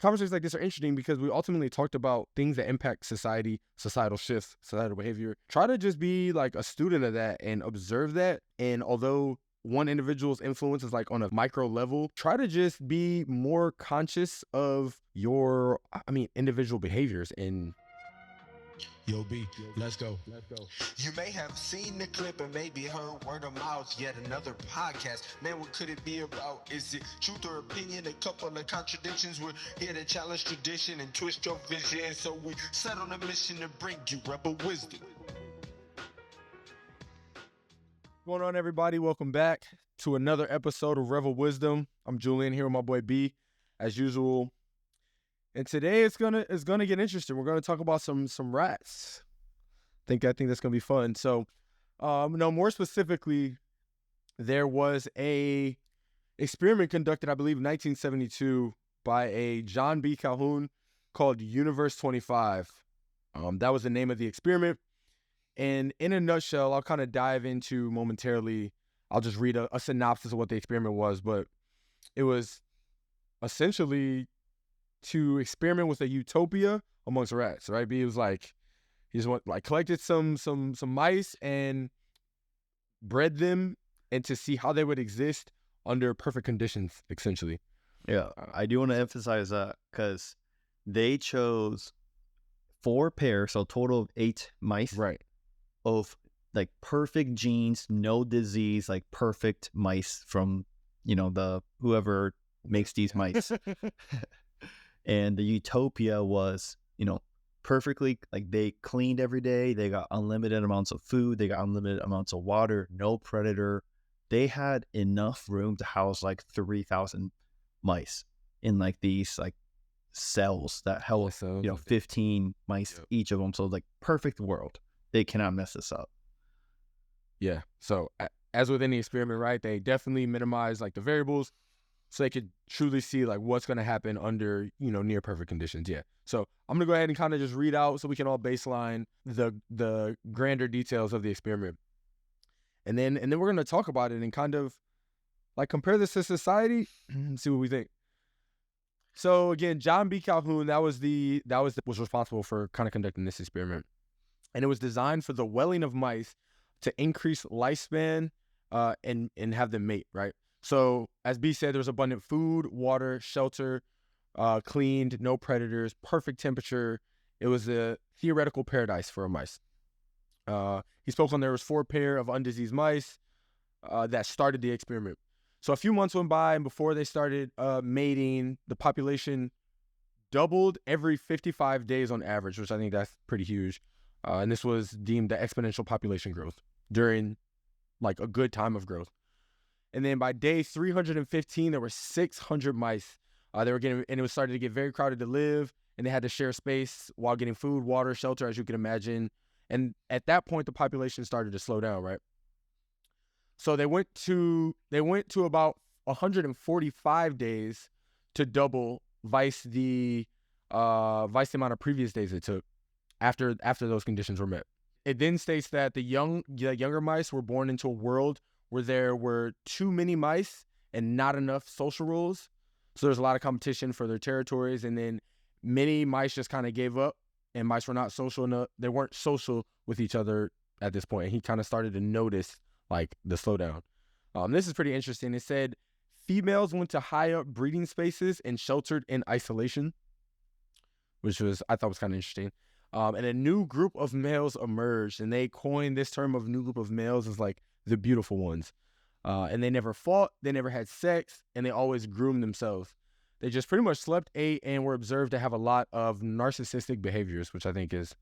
conversations like this are interesting because we ultimately talked about things that impact society, societal shifts, societal behavior. Try to just be like a student of that and observe that. And although one individual's influence is like on a micro level, try to just be more conscious of your, individual behaviors. And Yo, B, let's go. You may have seen the clip and maybe heard word of mouth, yet another podcast. Man, what could it be about? Is it truth or opinion? A couple of contradictions. We're here to challenge tradition and twist your vision. So we set on a mission to bring you rebel wisdom. What's going on, everybody? Welcome back to another episode of Rebel Wisdom. I'm Julian here with my boy B, as usual. And today it's gonna get interesting. We're gonna talk about some rats. I think that's gonna be fun. So, no, more specifically, there was a experiment conducted, I believe, in 1972 by a John B. Calhoun called Universe 25. That was the name of the experiment. And in a nutshell, I'll kind of dive into momentarily. I'll just read a synopsis of what the experiment was, but it was essentially to experiment with a utopia amongst rats, right? It was like he just collected some mice and bred them and to see how they would exist under perfect conditions, essentially. Yeah, I do want to emphasize that because they chose 4 pairs, so a total of 8 mice, right? Of like perfect genes, no disease, like perfect mice from the whoever makes these mice. And the utopia was, perfectly, like they cleaned every day. They got unlimited amounts of food. They got unlimited amounts of water, no predator. They had enough room to house like 3,000 mice in like these like cells that held, 15 mice each of them. So like perfect world. They cannot mess this up. Yeah. So as with any experiment, right, they definitely minimize like the variables so they could truly see like what's going to happen under, near perfect conditions. Yeah. So I'm going to go ahead and kind of just read out so we can all baseline the grander details of the experiment. And then we're going to talk about it and kind of like compare this to society and see what we think. So again, John B. Calhoun, was responsible for kind of conducting this experiment. And it was designed for the welling of mice to increase lifespan and have them mate, right? So as B said, there was abundant food, water, shelter, cleaned, no predators, perfect temperature. It was a theoretical paradise for mice. He spoke on there was 4 pair of undiseased mice that started the experiment. So a few months went by, and before they started mating, the population doubled every 55 days on average, which I think that's pretty huge. And this was deemed the exponential population growth during like a good time of growth. And then by day 315, there were 600 mice. And it was starting to get very crowded to live, and they had to share space while getting food, water, shelter, as you can imagine. And at that point, the population started to slow down, right? So they went to about 145 days to double vice the amount of previous days it took after those conditions were met. It then states that the younger mice were born into a world where there were too many mice and not enough social rules. So there's a lot of competition for their territories, and then many mice just kind of gave up, and mice were not social enough. They weren't social with each other at this point, and he kind of started to notice like the slowdown. This is pretty interesting. It said females went to high up breeding spaces and sheltered in isolation, which I thought was kind of interesting. And a new group of males emerged, and they coined this term of new group of males as like the beautiful ones. And they never fought, they never had sex, and they always groomed themselves. They just pretty much slept, ate, and were observed to have a lot of narcissistic behaviors, which I think is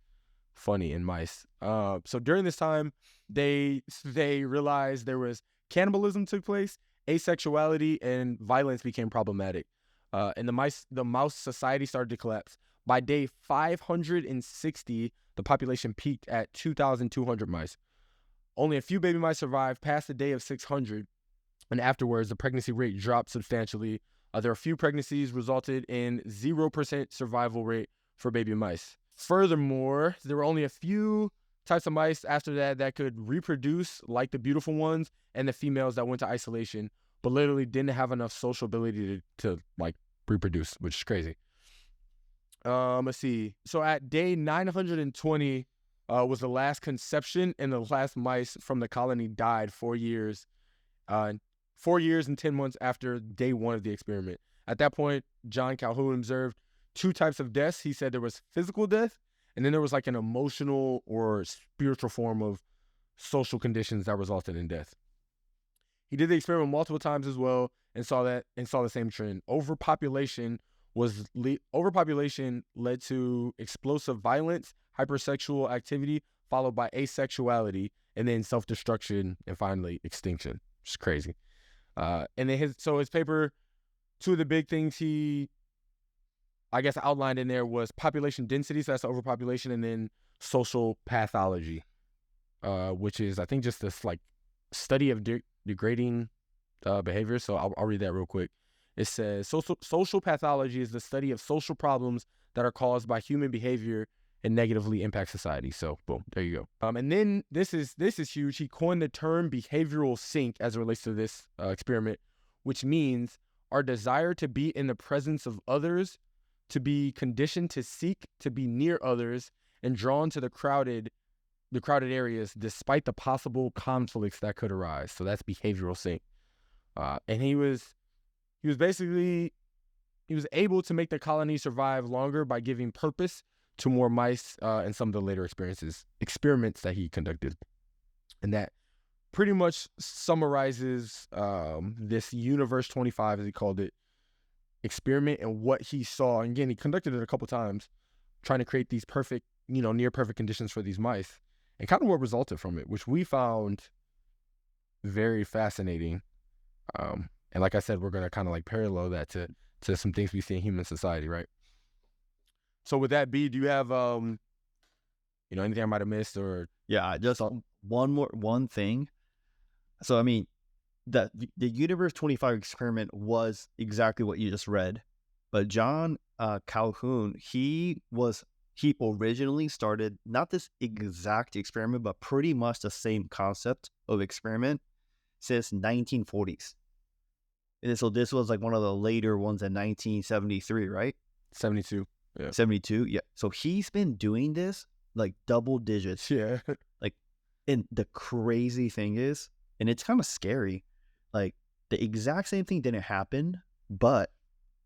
funny in mice. So during this time, they realized there was cannibalism took place, asexuality, and violence became problematic. And the mouse society started to collapse. By day 560, the population peaked at 2,200 mice. Only a few baby mice survived past the day of 600, and afterwards, the pregnancy rate dropped substantially. There were a few pregnancies resulted in 0% survival rate for baby mice. Furthermore, there were only a few types of mice after that could reproduce like the beautiful ones, and the females that went to isolation, but literally didn't have enough social ability to like reproduce, which is crazy. Let's see. So at day 920 was the last conception, and the last mice from the colony died 4 years and 10 months after day 1 of the experiment. At that point, John Calhoun observed 2 types of deaths. He said there was physical death, and then there was like an emotional or spiritual form of social conditions that resulted in death. He did the experiment multiple times as well and saw the same trend. Overpopulation led to explosive violence, hypersexual activity, followed by asexuality, and then self-destruction, and finally extinction. Which is crazy. And then his paper, 2 of the big things he, I guess, outlined in there was population density, so that's overpopulation, and then social pathology, which is, I think, just this like study of degrading behavior. So I'll read that real quick. It says social pathology is the study of social problems that are caused by human behavior and negatively impact society. So boom, there you go. And then this is huge. He coined the term behavioral sink as it relates to this experiment, which means our desire to be in the presence of others, to be conditioned to seek to be near others, and drawn to the crowded areas despite the possible conflicts that could arise. So that's behavioral sink. And he was able to make the colony survive longer by giving purpose to more mice in some of the later experiments that he conducted. And that pretty much summarizes this Universe 25, as he called it, experiment, and what he saw. And again, he conducted it a couple times, trying to create these perfect, near perfect conditions for these mice, and kind of what resulted from it, which we found very fascinating. And like I said, we're going to kind of like parallel that to some things we see in human society, right? So with that, B, do you have anything I might have missed? Or Yeah, just one thing. So I mean, the Universe 25 experiment was exactly what you just read, but John Calhoun, he originally started not this exact experiment, but pretty much the same concept of experiment since 1940s. And so this was like one of the later ones in 1973, right? 72. Yeah. 72, yeah. So he's been doing this like double digits. Yeah. Like, and the crazy thing is, and it's kind of scary, like the exact same thing didn't happen, but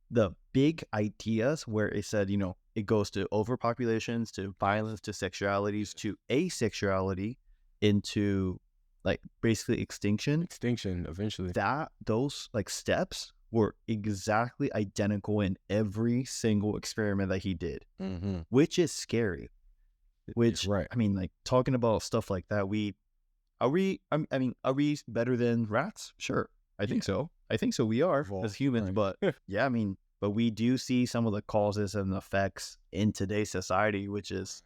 the big ideas where it said, it goes to overpopulations, to violence, to sexualities, to asexuality, into like basically extinction eventually. Those like steps were exactly identical in every single experiment that he did, which is scary. Which, right. I mean, like talking about stuff like that, are we better than rats? Sure. I think so. We are as humans, right. But yeah, I mean, but we do see some of the causes and effects in today's society, which is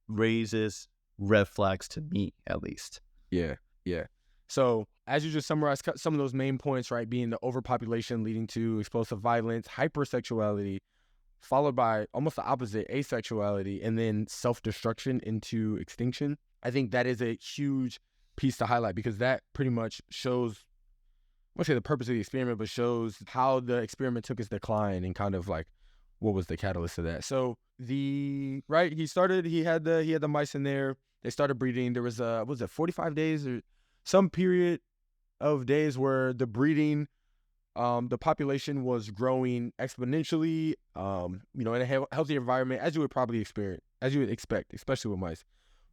raises red flags to me, at least. Yeah. So as you just summarized some of those main points, right, being the overpopulation leading to explosive violence, hypersexuality, followed by almost the opposite, asexuality, and then self-destruction into extinction. I think that is a huge piece to highlight, because that pretty much shows, I won't say the purpose of the experiment, but shows how the experiment took its decline and kind of like what was the catalyst of that. So he had the mice in there. They started breeding. There was 45 days or some period of days where the breeding, the population was growing exponentially, in a healthy environment, as you would probably expect, especially with mice.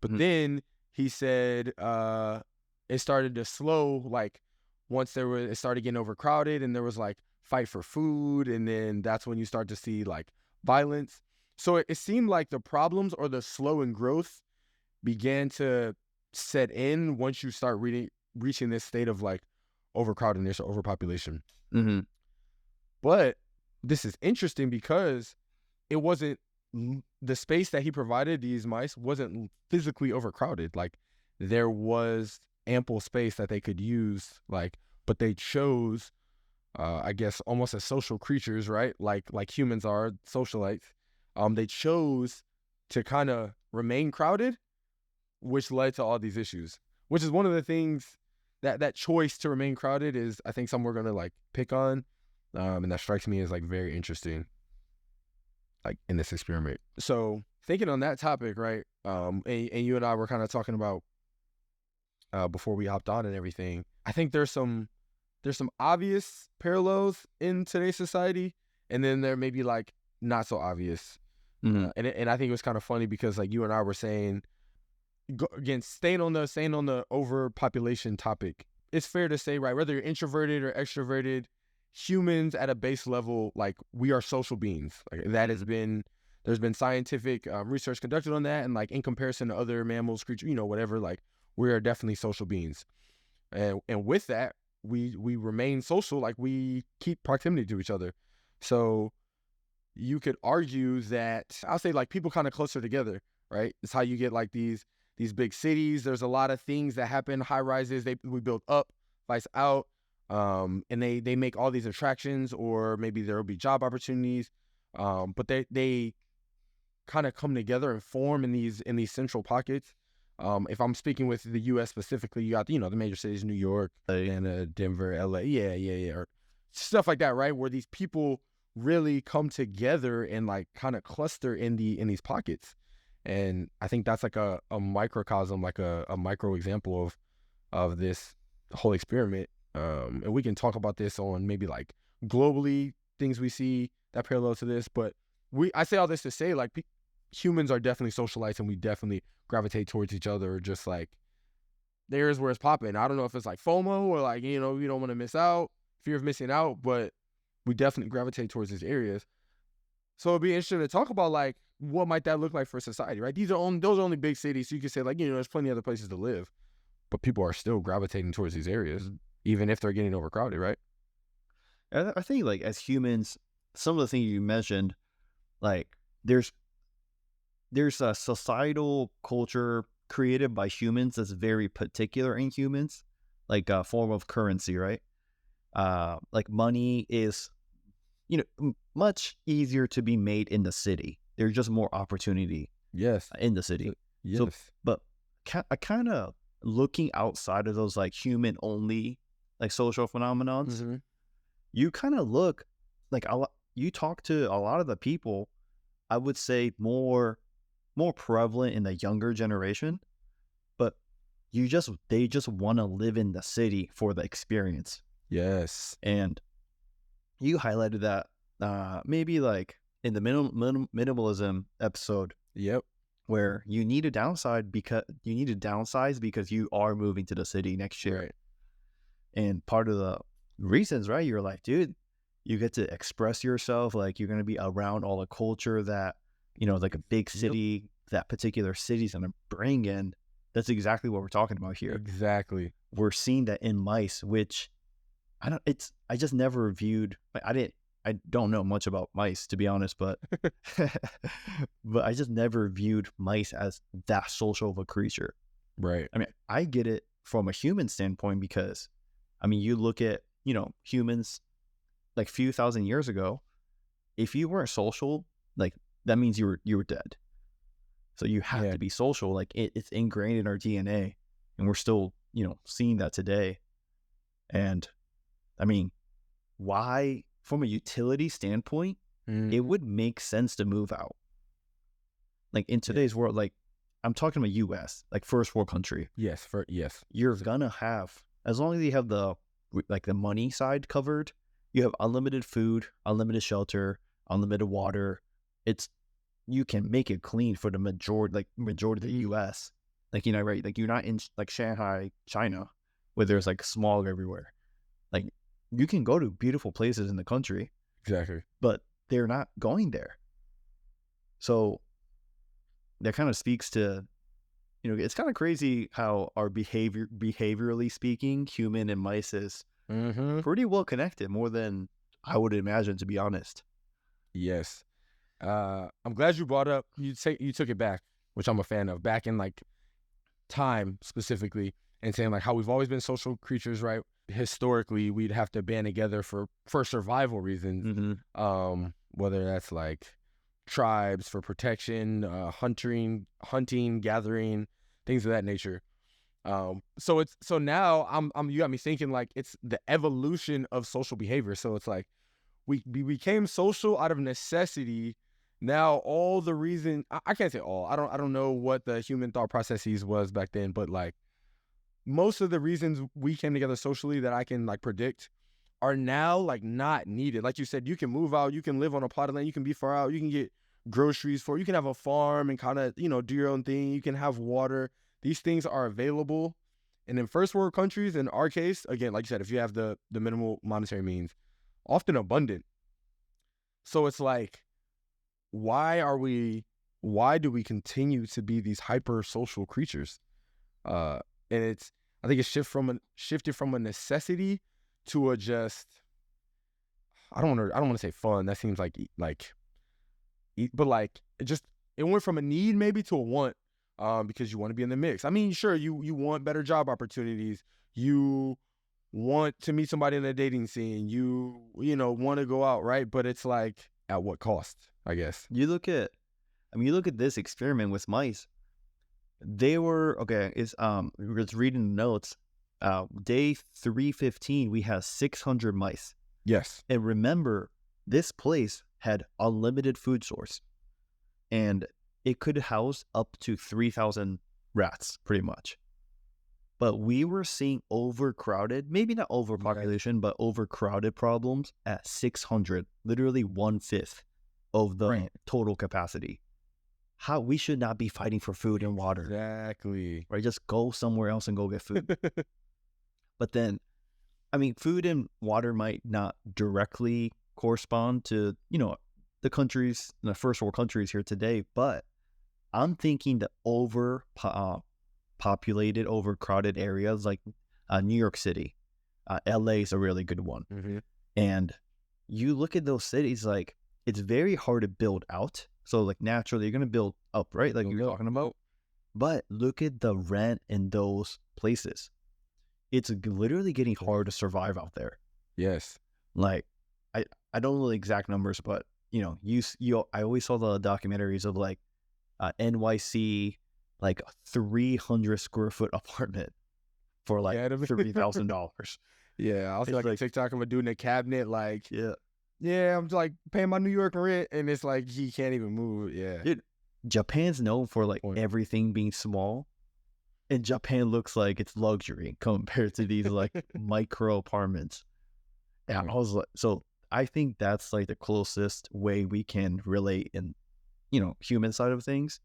But then he said it started to slow, like once it started getting overcrowded, and there was like fight for food, and then that's when you start to see like violence. So it seemed like the problems or the slow in growth began to set in once you start reaching this state of like overcrowdedness or overpopulation. But this is interesting because it wasn't, the space that he provided these mice wasn't physically overcrowded. Like there was ample space that they could use, like, but they chose, I guess, almost as social creatures, right? Like humans are socialites. They chose to kind of remain crowded, which led to all these issues, which is one of the things that choice to remain crowded is, I think, something we're going to like pick on. And that strikes me as like very interesting. like in this experiment. So thinking on that topic, right? And you and I were kind of talking about before we hopped on and everything. I think there's some obvious parallels in today's society, and then there may be like not so obvious. And I think it was kind of funny because like you and I were saying, again, staying on the overpopulation topic, it's fair to say, right, whether you're introverted or extroverted, humans at a base level, like we are social beings. Like that has been, there's been scientific research conducted on that, and like in comparison to other mammals, creatures, whatever, like we are definitely social beings. And with that, we remain social, like we keep proximity to each other. So you could argue that, I'll say like people kind of closer together, right? It's how you get like these big cities. There's a lot of things that happen, high rises, we build up, vice out, and they make all these attractions, or maybe there'll be job opportunities, but they kind of come together and form in these central pockets. If I'm speaking with the U.S. specifically, you got the major cities, New York, Atlanta, Denver, L.A., yeah, or stuff like that, right? Where these people really come together and like kind of cluster in these pockets. And I think that's like a microcosm, like a micro example of this whole experiment. And we can talk about this on maybe like globally, things we see that parallel to this. But I say all this to say, like, humans are definitely socialites, and we definitely gravitate towards each other. Just like there's where it's popping. I don't know if it's like FOMO or like, you don't want to miss out, fear of missing out, but we definitely gravitate towards these areas. So it'd be interesting to talk about like what might that look like for society, right? Those are only big cities. So you could say like, there's plenty of other places to live, but people are still gravitating towards these areas, even if they're getting overcrowded, right? I think like as humans, some of the things you mentioned, like there's a societal culture created by humans that's very particular in humans, like a form of currency, right? Like money is, much easier to be made in the city. There's just more opportunity. Yes. In the city. Yes. So, but I kind of looking outside of those like human only like social phenomenons, you kind of look like you talk to a lot of the people, I would say more prevalent in the younger generation, but they just want to live in the city for the experience. Yes. And you highlighted that maybe like in the minimalism episode. Yep. Where you need to downsize because you are moving to the city next year. Right. And part of the reasons, right, you're like, dude, you get to express yourself, like you're going to be around all the culture that, like a big city, that particular city's going to bring in. That's exactly what we're talking about here. Exactly. We're seeing that in mice, which I just never viewed, I don't know much about mice, to be honest, but but I just never viewed mice as that social of a creature. Right. I mean, I get it from a human standpoint because, I mean, you look at, humans like a few thousand years ago, if you weren't social, like that means you were dead. So you have to be social. Like it's ingrained in our DNA, and we're still, seeing that today. And I mean, why? From a utility standpoint, it would make sense to move out. Like in today's world, like I'm talking about U.S., like first world country. Yes. You're gonna have, as long as you have the money side covered, you have unlimited food, unlimited shelter, unlimited water. You can make it clean for the majority of the U.S. Like, right? Like you're not in like Shanghai, China, where there's like smog everywhere. Like you can go to beautiful places in the country. Exactly. But they're not going there. So that kind of speaks to, it's kind of crazy how our behaviorally speaking, human and mice is pretty well connected, more than I would imagine, to be honest. Yes. I'm glad you brought up, you took it back, which I'm a fan of, back in like time specifically, and saying like how we've always been social creatures, right? Historically, we'd have to band together for survival reasons, whether that's like tribes for protection, hunting, gathering, things of that nature. So now you got me thinking like it's the evolution of social behavior. So it's like we became social out of necessity, now all the reason I can't say all. I don't know what the human thought processes was back then, but like most of the reasons we came together socially that I can like predict are now like not needed. Like you said, you can move out, you can live on a plot of land, you can be far out, you can get groceries you can have a farm and kind of, do your own thing. You can have water. These things are available. And in first world countries, in our case, again, like you said, if you have the minimal monetary means, often abundant. So it's like, why do we continue to be these hyper social creatures? And I think it's shifted from a necessity to a just, I don't want to say fun. That seems like but like it went from a need maybe to a want, because you want to be in the mix. I mean, sure, you want better job opportunities. You want to meet somebody in the dating scene. You want to go out, right? But it's like, at what cost, I guess. You look at this experiment with mice. They were we were just reading the notes. Day 315, we had 600 mice. Yes. And remember, this place had unlimited food source, and it could house up to 3,000 rats, pretty much. But we were seeing overcrowded, maybe not overpopulation, but overcrowded problems at 600, literally 1/5 of the total capacity. How we should not be fighting for food and water. Exactly. Right? Just go somewhere else and go get food. But then, I mean, food and water might not directly correspond to, the countries, the first world countries here today, but I'm thinking the populated, overcrowded areas like New York City, LA is a really good one. Mm-hmm. And you look at those cities, like it's very hard to build out. So like naturally you're going to build up, right? Like you're talking about. But look at the rent in those places. It's literally getting hard to survive out there. Yes. Like I don't know the exact numbers, but I always saw the documentaries of like NYC, like a 300 square foot apartment for like $30,000. Yeah, I'll see like a TikTok of a dude in a cabinet, like, yeah, I'm like paying my New York rent, and it's like he can't even move. Yeah, dude, Japan's known for like everything being small, and Japan looks like it's luxury compared to these like micro apartments. Yeah, I was like, so I think that's like the closest way we can relate in, human side of things,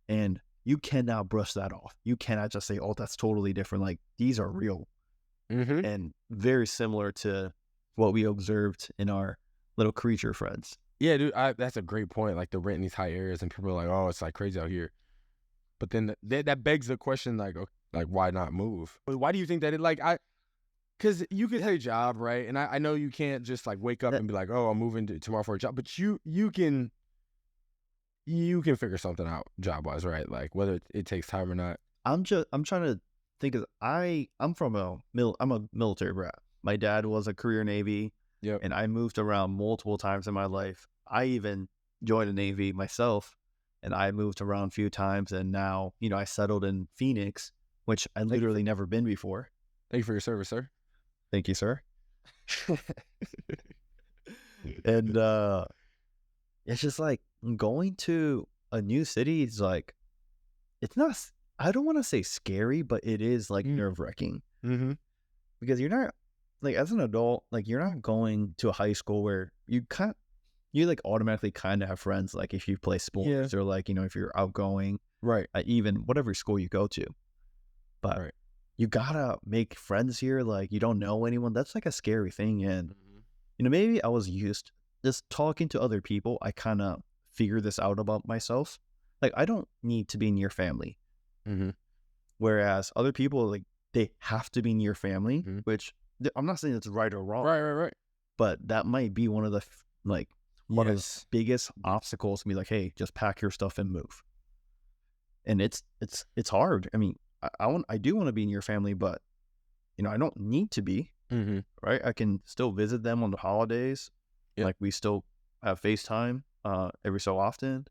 and you cannot brush that off. You cannot just say, "Oh, that's totally different." Like these are real, and very similar to what we observed in our little creature friends. Yeah, dude, that's a great point. Like the rent in these high areas, and people are like, "Oh, it's like crazy out here." But then that begs the question, like why not move? Why do you think that because you could have a job, right? And I know you can't just like wake up and be like, "Oh, I'm moving tomorrow for a job," but you can figure something out job wise, right? Like whether it takes time or not. I'm trying to think of I'm a military brat. My dad was a career Navy. Yep. And I moved around multiple times in my life. I even joined the Navy myself, and I moved around a few times. And now, I settled in Phoenix, which I literally never been before. Thank you for your service, sir. Thank you, sir. And it's just like going to a new city is like, it's not, I don't want to say scary, but it is like nerve-wracking. Mm-hmm. Because you're not, like as an adult, like you're not going to a high school where you like automatically kind of have friends, like if you play sports or like, if you're outgoing, right? Even whatever school you go to, but you gotta make friends here. Like you don't know anyone. That's like a scary thing. And maybe I was used just talking to other people. I kind of figured this out about myself. Like I don't need to be near family. Whereas other people, like they have to be near family, which I'm not saying it's right or wrong. Right. But that might be one of the one of the biggest obstacles to be like, hey, just pack your stuff and move. And it's hard. I mean, I do want to be in your family, but I don't need to be. Right? I can still visit them on the holidays. Yeah. Like we still have FaceTime every so often.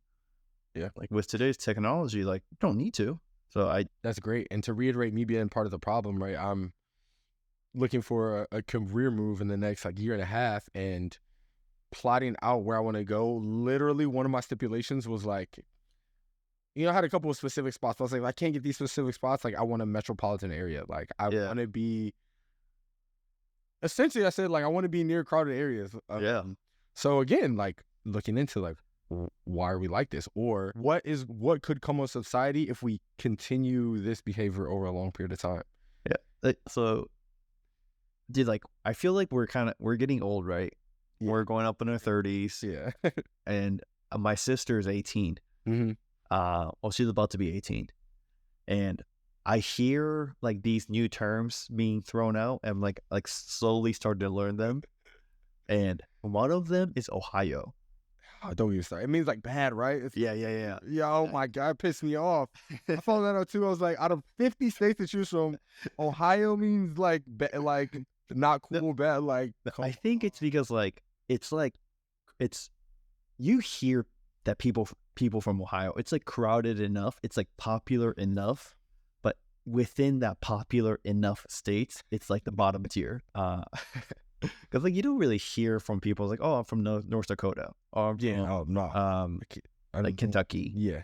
Yeah. Like with today's technology, like you don't need to. So that's great. And to reiterate me being part of the problem, right? I'm looking for a career move in the next like year and a half, and plotting out where I want to go, literally one of my stipulations was like, I had a couple of specific spots. I was like, I can't get these specific spots. Like, I want a metropolitan area. Like, I want to be. Essentially, I said like I want to be near crowded areas. So again, like looking into like why are we like this, or what could come of society if we continue this behavior over a long period of time. So, dude, like I feel like we're getting old, right? We're going up in our 30s. And my sister is 18. Well, she's about to be 18, and I hear like these new terms being thrown out, and like slowly starting to learn them. And one of them is Ohio. Oh, don't even start. It means like bad, right? Yeah. Oh my God, it pissed me off. I found that out too. I was like, out of 50 states to choose from, Ohio means like not cool, bad. Like, I think it's because like it's you hear that people from Ohio, it's like crowded enough, it's like popular enough, but within that popular enough states, it's like the bottom tier. Because like you don't really hear from people like, oh, I'm from North Dakota, or like Kentucky. Maybe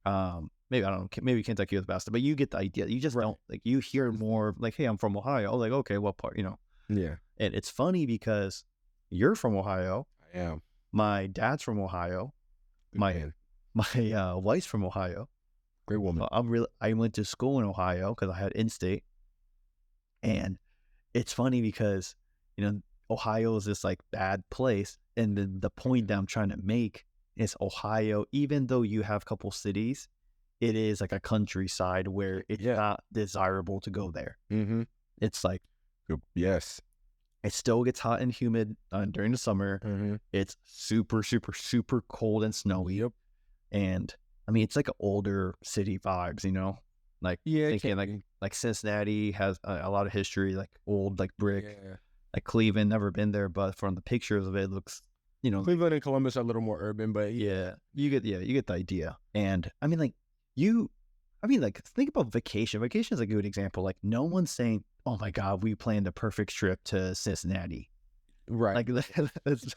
I don't know, maybe Kentucky was best, but you get the idea. You just don't like, you hear more like, hey, I'm from Ohio. Like, okay, what part? And it's funny because you're from Ohio. I am. My dad's from Ohio. My wife's from Ohio. Great woman. I went to school in Ohio because I had in-state, and it's funny because Ohio is this like bad place, and then the point that I'm trying to make is Ohio, even though you have a couple cities, it is like a countryside where it's not desirable to go there. It's like it still gets hot and humid during the summer. It's super, super, super cold and snowy. And I mean, it's like older city vibes, like thinking like Cincinnati has a lot of history, like old, like brick, like Cleveland, never been there, but from the pictures of it looks, Cleveland and Columbus are a little more urban, but you get the idea. And I mean, like think about vacation. Vacation is a good example. Like no one's saying, oh my God, we planned a perfect trip to Cincinnati. Right. Like that's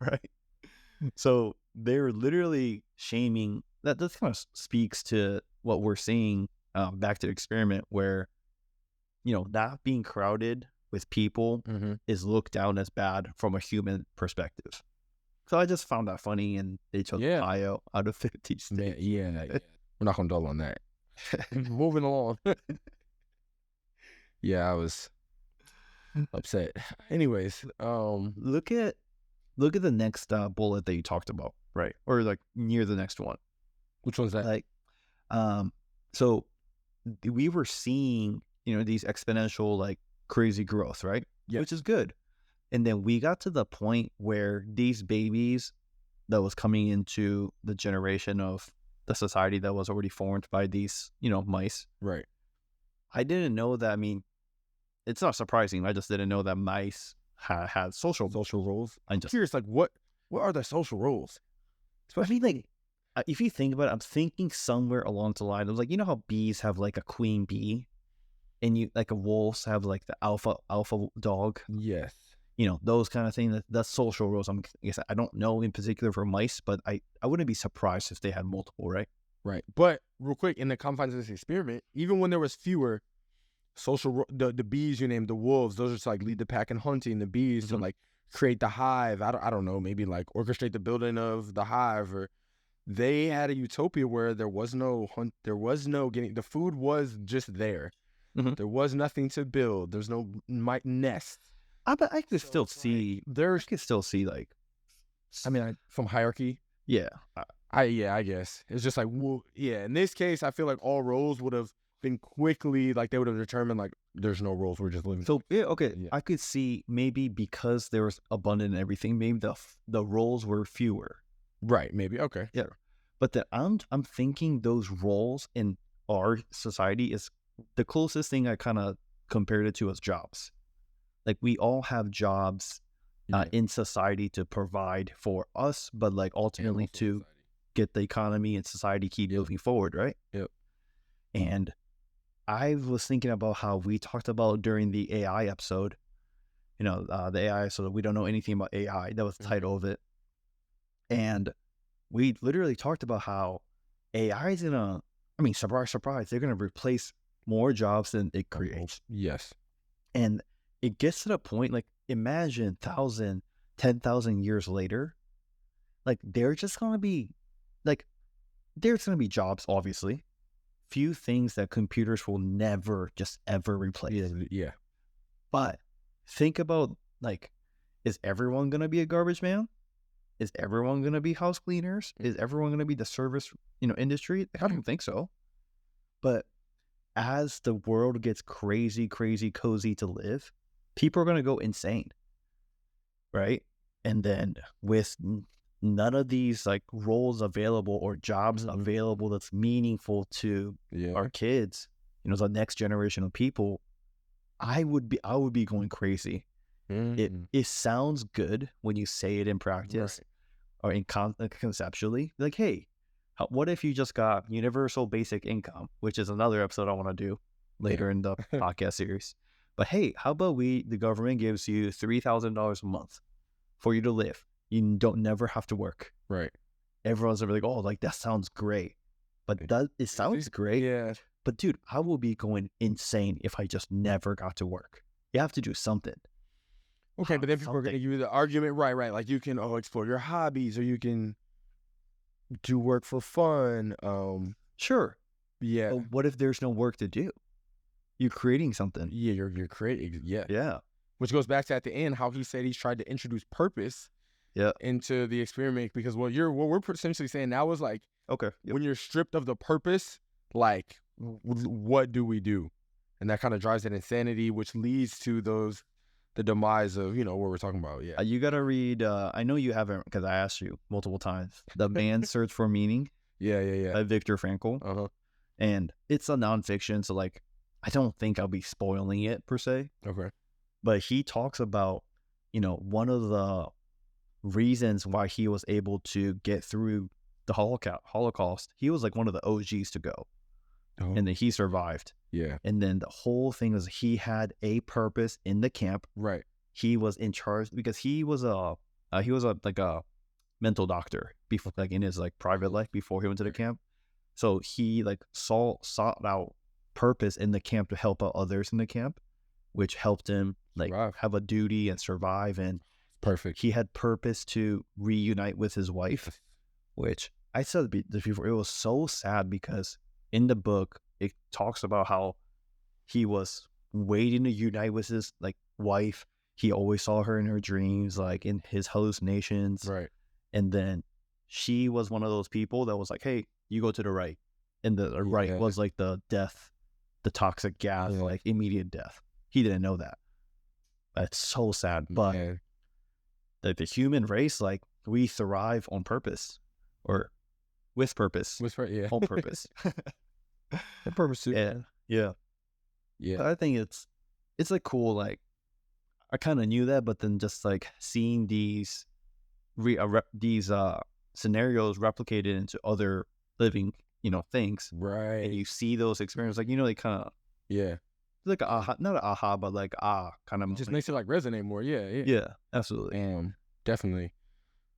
right. So they're literally shaming that. This kind of speaks to what we're seeing back to the experiment where, not being crowded with people is looked down as bad from a human perspective. So I just found that funny, and they chose Ohio out of 50 states. We're not going to dwell on that. Moving along. I was upset. Anyways, look at the next bullet that you talked about, right? Or like near the next one. Which one's that? Like, so we were seeing, these exponential, like crazy growth, right? Which is good. And then we got to the point where these babies that was coming into the generation of the society that was already formed by these, mice. Right. I didn't know that. I mean, it's not surprising. I just didn't know that mice had social roles. I'm just curious, like what are the social roles? Especially like if you think about it, I'm thinking somewhere along the line. It was like, how bees have like a queen bee, and you like wolves have like the alpha dog. Yes. Those kind of things. That's social roles. I don't know in particular for mice, but I wouldn't be surprised if they had multiple, right? Right. But real quick, in the confines of this experiment, even when there was fewer social, the bees you named, the wolves, those are just like lead the pack in hunting. The bees to like create the hive. I don't know, maybe like orchestrate the building of the hive, or they had a utopia where there was no hunt, there was no getting, the food was just there. There was nothing to build. There's no nest. But I could still see. I could still see like. I mean, from hierarchy. Yeah. I guess it's just like, well, in this case, I feel like all roles would have been quickly, like they would have determined like there's no roles, we're just living. So I could see maybe because there was abundant and everything, maybe the roles were fewer. Right, maybe. Okay. Yeah. But then I'm thinking those roles in our society is the closest thing I kind of compared it to as jobs. Like we all have jobs in society to provide for us, but like ultimately to get the economy and society keep moving forward, right? Yep. And I was thinking about how we talked about during the AI episode, the AI. So we don't know anything about AI. That was the title of it. And we literally talked about how AI is gonna, I mean, surprise, surprise, they're gonna replace more jobs than it creates. Yes. And it gets to the point, like, imagine 1,000, 10,000 years later, like, there's gonna be jobs, obviously. Few things that computers will never just ever replace. Yeah. But think about, like, is everyone gonna be a garbage man? Is everyone gonna be house cleaners? Is everyone gonna be the service, industry? I don't think so. But as the world gets crazy, crazy cozy to live, people are gonna go insane, right? And then with none of these like roles available or jobs available that's meaningful to our kids, the next generation of people, I would be going crazy. It sounds good when you say it in practice or in conceptually. Like, hey, what if you just got universal basic income, which is another episode I want to do later in the podcast series. But hey, how about the government gives you $3,000 a month for you to live. You never have to work. Right. Everyone's gonna be like, oh, like that sounds great. But it sounds great. Yeah. But dude, I will be going insane if I just never got to work. You have to do something. Okay, but then people are going to give you the argument, right. Like you can explore your hobbies, or you can do work for fun. Sure. Yeah. But what if there's no work to do? You're creating something. Yeah, you're creating. Yeah. Yeah. Which goes back to at the end how he said he's tried to introduce purpose. Into the experiment, because what we're essentially saying now is like, okay, when you're stripped of the purpose, like what do we do? And that kind of drives that insanity, which leads to the demise of what we're talking about. Yeah. You gotta read. I know you haven't, because I asked you multiple times. The Man's Search for Meaning. Yeah. By Viktor Frankl. And it's a nonfiction, so like I don't think I'll be spoiling it per se. Okay. But he talks about one of the reasons why he was able to get through the Holocaust. He was like one of the OGs to go, and then he survived. Yeah. And then the whole thing was he had a purpose in the camp. Right. He was in charge because he was a mental doctor before, like in his like private life before he went to the camp. So he like sought out purpose in the camp to help out others in the camp, which helped him like have a duty and survive. And perfect. He had purpose to reunite with his wife, which I said before, it was so sad because in the book, it talks about how he was waiting to unite with his like wife. He always saw her in her dreams, like in his hallucinations. Right. And then she was one of those people that was like, hey, you go to the right. And the right was like the death, the toxic gas, like immediate death. He didn't know that. That's so sad. But the human race, like we thrive on purpose or with purpose. On purpose. The purpose too. Yeah. But I think it's like cool. Like I kind of knew that, but then just like seeing these scenarios replicated into other living, things. Right. And you see those experiences, like they kind of like a aha, not an aha, but like kind of just makes it like resonate more. Yeah, absolutely. Definitely.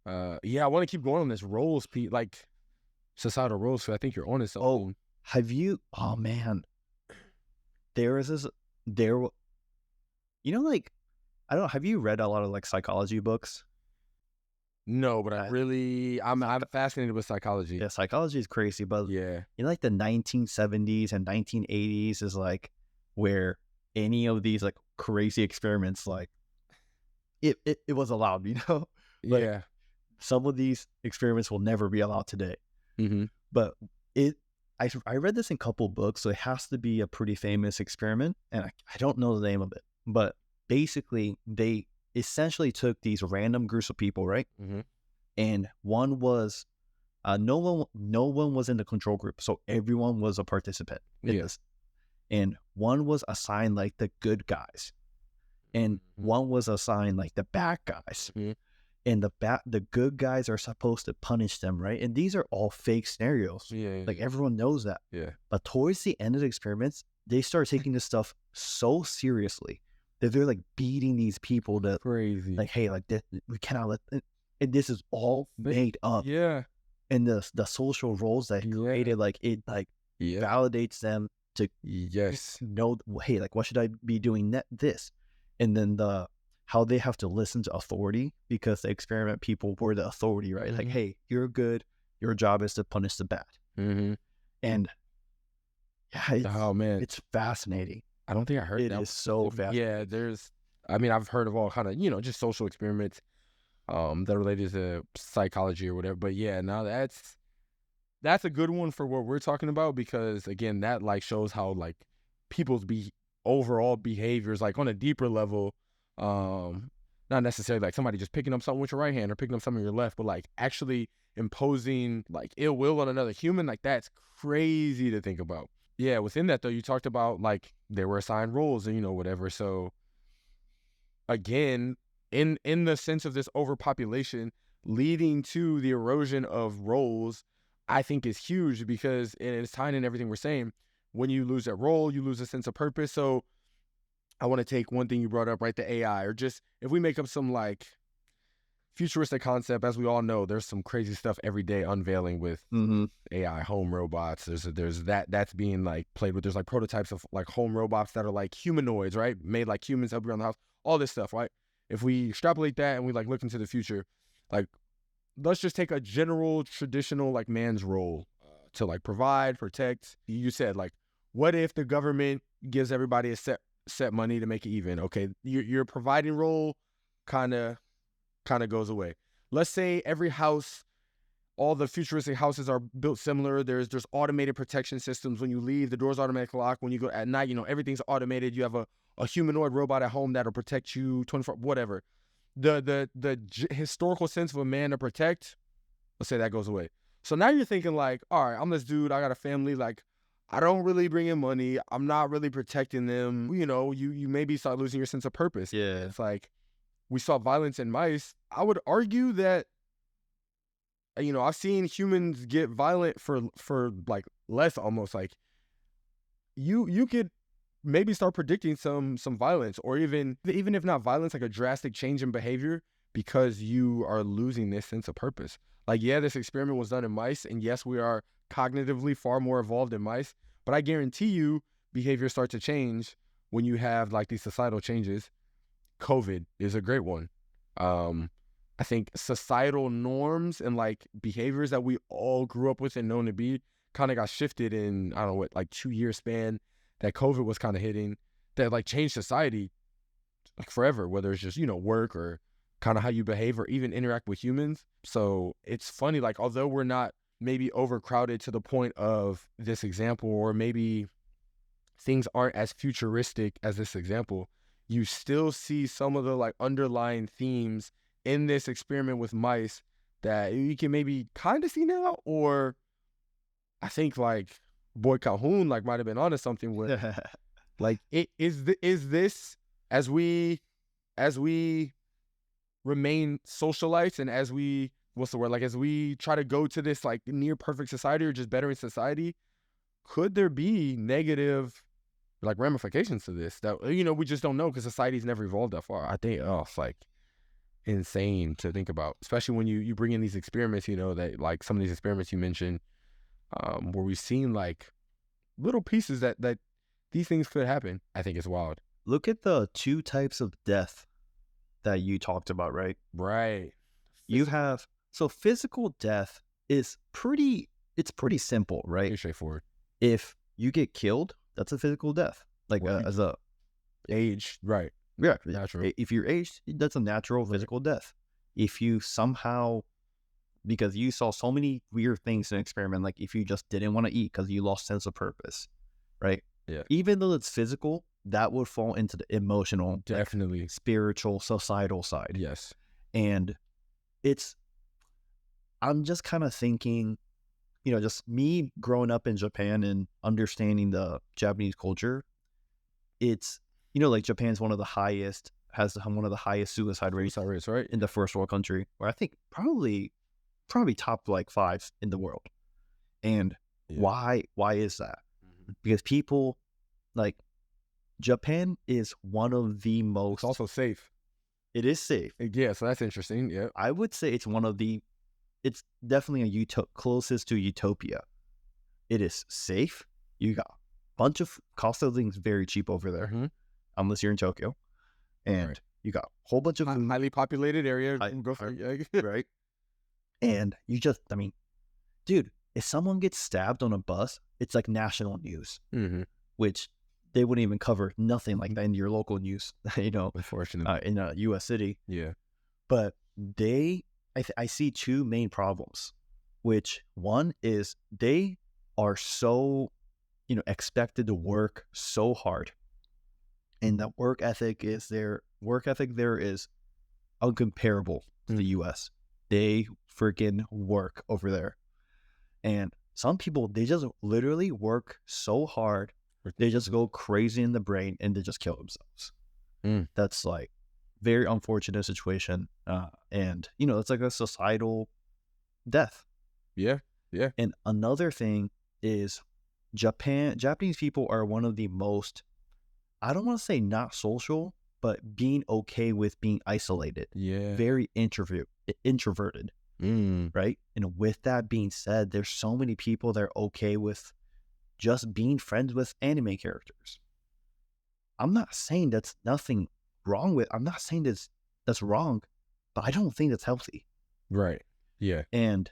I want to keep going on this roles, Pete, like societal roles. So I think you're on it. Have you? Oh man, like I don't know. Have you read a lot of like psychology books? No, but I'm fascinated with psychology. Yeah, psychology is crazy, but in like the 1970s and 1980s is like where any of these like crazy experiments, like it was allowed, Like, some of these experiments will never be allowed today. But I read this in a couple books, so it has to be a pretty famous experiment, and I don't know the name of it. But basically, they essentially took these random groups of people, right? And one was no one was in the control group, so everyone was a participant in this. And one was assigned like the good guys, and one was assigned like the bad guys. And the good guys are supposed to punish them, right? And these are all fake scenarios. Like everyone knows that. But towards the end of the experiments, they start taking this stuff so seriously they're like beating these people to Crazy. like, hey, like we cannot let, and this is all made up. Yeah. And the social roles that created, like it like validates them to know, hey, like what should I be doing this, and then how they have to listen to authority because the experiment people were the authority, right? Like, hey, you're good, your job is to punish the bad. And yeah, it's fascinating. I don't think I heard that. It is so fascinating. Yeah, I mean, I've heard of all kind of, just social experiments that are related to psychology or whatever. But yeah, now that's a good one for what we're talking about, because again, that like shows how like people's overall behaviors, like on a deeper level, not necessarily like somebody just picking up something with your right hand or picking up something with your left, but like actually imposing like ill will on another human. Like that's crazy to think about. Yeah, within that though, you talked about like they were assigned roles and whatever. So again, in the sense of this overpopulation leading to the erosion of roles, I think is huge, because it's tying in everything we're saying. When you lose that role, you lose a sense of purpose. So I want to take one thing you brought up, right? The AI, or just if we make up some like futuristic concept, as we all know, there's some crazy stuff every day unveiling with AI home robots. There's that's being like played with. There's like prototypes of like home robots that are like humanoids, right? Made like humans, help around the house, all this stuff, right? If we extrapolate that and we like look into the future, like let's just take a general traditional like man's role to like provide, protect. You said like, what if the government gives everybody a set money to make it even? Okay, your providing role kind of goes away. Let's say every house, all the futuristic houses are built similar. There's automated protection systems. When you leave, the doors automatically lock. When you go at night, everything's automated. You have a humanoid robot at home that'll protect you 24, whatever. The historical sense of a man to protect, let's say that goes away. So now you're thinking like, all right, I'm this dude, I got a family, like I don't really bring in money, I'm not really protecting them. You maybe start losing your sense of purpose. Yeah. It's like we saw violence in mice. I would argue that I've seen humans get violent for like less, almost. Like you could maybe start predicting some violence, or even if not violence, like a drastic change in behavior, because you are losing this sense of purpose. Like, yeah, this experiment was done in mice, and yes, we are cognitively far more evolved in mice, but I guarantee you behavior starts to change when you have like these societal changes. COVID is a great one. I think societal norms and like behaviors that we all grew up with and known to be kind of got shifted in, I don't know what, like 2-year span that COVID was kind of hitting, that like changed society like forever, whether it's just, work or kind of how you behave or even interact with humans. So it's funny, like, although we're not maybe overcrowded to the point of this example, or maybe things aren't as futuristic as this example, you still see some of the like underlying themes in this experiment with mice that you can maybe kind of see now. Or I think like boy Calhoun like might have been onto something with like is this, as we remain socialites, and as we as we try to go to this like near perfect society or just bettering society, could there be negative like ramifications to this that we just don't know, because society's never evolved that far? I think it's like insane to think about, especially when you bring in these experiments, that like some of these experiments you mentioned, where we've seen like little pieces that these things could happen. I think it's wild. Look at the 2 types of death that you talked about, right? Right. You have, so physical death is pretty simple, right? Pretty straightforward. If you get killed, that's a physical death. Like as a age, right? Yeah, natural. If you're aged, that's a natural physical death. If you somehow, because you saw so many weird things in an experiment, like if you just didn't want to eat because you lost sense of purpose, right? Yeah. Even though it's physical, that would fall into the emotional, definitely like, spiritual, societal side. Yes. And I'm just kind of thinking, just me growing up in Japan and understanding the Japanese culture, it's, like Japan's has one of the highest suicide rates, right? In the first world country, or I think probably top like 5 in the world. And why is that? Because people, like, Japan is one of the most. It's also safe. It is safe. Yeah, so that's interesting. Yeah. I would say it's one of the. It's definitely closest to utopia. It is safe. You got a bunch of cost of things very cheap over there, unless you're in Tokyo, and you got a whole bunch of highly populated area. Right? And you just, I mean, dude, if someone gets stabbed on a bus, it's like national news, which they wouldn't even cover nothing like that in your local news, Unfortunately. in a U.S. city. Yeah. But I see two main problems, which one is they are so, expected to work so hard. And the work ethic there is uncomparable to the U.S. They freaking work over there. And some people, they just literally work so hard, they just go crazy in the brain and they just kill themselves. That's like very unfortunate situation. And, it's like a societal death. Yeah. Yeah. And another thing is Japanese people are one of the most, I don't want to say not social, but being okay with being isolated. Yeah. Very introverted. Right? And with that being said, there's so many people that are okay with just being friends with anime characters. I'm not saying that's nothing wrong with. I'm not saying that's wrong, but I don't think that's healthy. Right. Yeah. And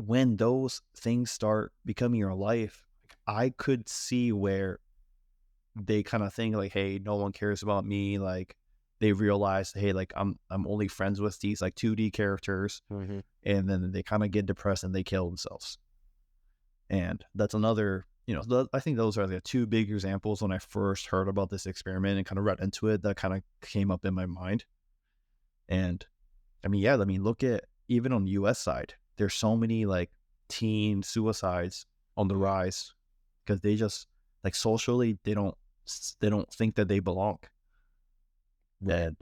when those things start becoming your life, I could see where they kind of think like, hey, no one cares about me. Like they realize, hey, like I'm only friends with these like 2D characters, and then they kind of get depressed and they kill themselves. And that's another, I think those are the two big examples when I first heard about this experiment and kind of read into it that kind of came up in my mind. And look at even on the U.S. side, there's so many like teen suicides on the rise because they just like socially they don't think that they belong. And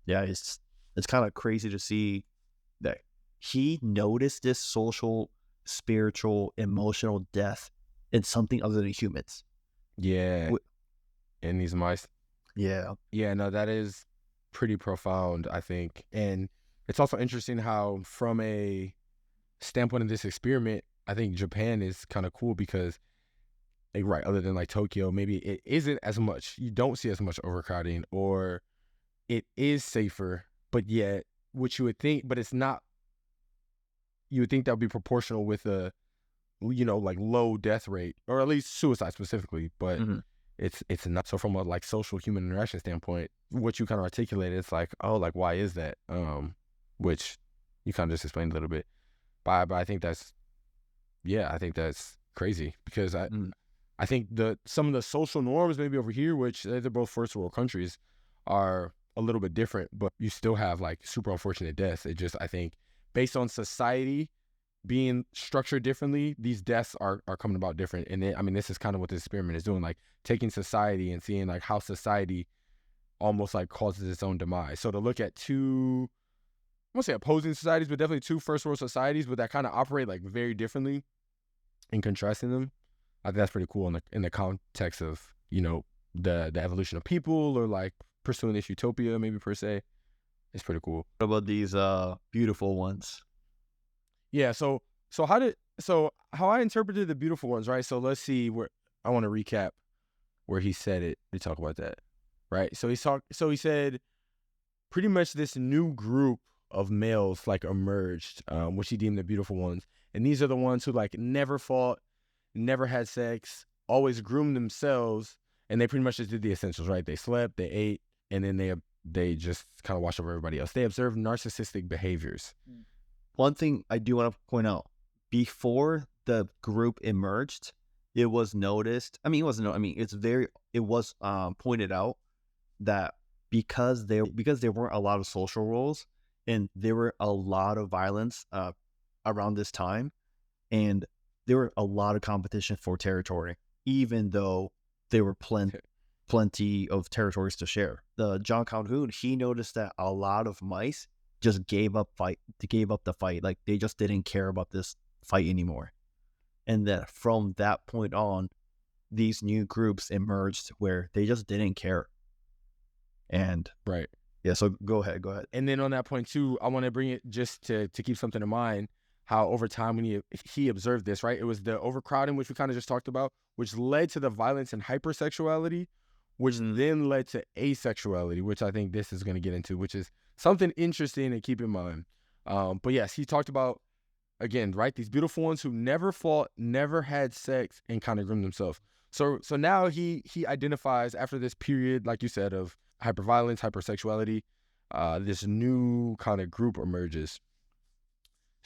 yeah, it's kind of crazy to see that he noticed this social, spiritual, emotional death in something other than humans. Yeah. In these mice. Yeah. Yeah, no, that is pretty profound, I think. And it's also interesting how from a standpoint of this experiment, I think Japan is kind of cool because other than like Tokyo, maybe it isn't as much. You don't see as much overcrowding, or it is safer, but yet what you would think, but it's not. You would think that would be proportional with a, like low death rate, or at least suicide specifically, but it's not. So from a like social human interaction standpoint, what you kind of articulated, it's like, oh, like why is that? Which you kind of just explained a little bit, but I think that's crazy because I think some of the social norms maybe over here, which they're both first world countries, are a little bit different, but you still have like super unfortunate deaths. It just, I think, based on society being structured differently, these deaths are coming about different. And this is kind of what this experiment is doing, like taking society and seeing like how society almost like causes its own demise. So to look at two, I won't say opposing societies, but definitely two first world societies, but that kind of operate like very differently, and contrasting them, I think that's pretty cool in the context of, the evolution of people, or like pursuing this utopia maybe per se. It's pretty cool. What about these beautiful ones? Yeah, so how I interpreted the beautiful ones, right? So let's see where I want to recap where he said it to talk about that. Right? So he said pretty much this new group of males like emerged, which he deemed the beautiful ones. And these are the ones who like never fought, never had sex, always groomed themselves, and they pretty much just did the essentials, right? They slept, they ate, and then they just kind of watched over everybody else. They observed narcissistic behaviors. One thing I do want to point out, before the group emerged, it was noticed. It was pointed out that because there weren't a lot of social roles and there were a lot of violence around this time, and there were a lot of competition for territory, even though there were plenty of territories to share. The John Calhoun, he noticed that a lot of mice just gave up the fight. Like they just didn't care about this fight anymore. And that from that point on, these new groups emerged where they just didn't care. And Right. yeah, so go ahead. And then on that point too, I want to bring it just to keep something in mind, how over time when he observed this, right? It was the overcrowding, which we kind of just talked about, which led to the violence and hypersexuality, which then led to asexuality, which I think this is going to get into, which is something interesting to keep in mind. But yes, he talked about, again, right, these beautiful ones who never fought, never had sex, and kind of groomed themselves. So now he identifies, after this period, like you said, of hyperviolence, hypersexuality, this new kind of group emerges.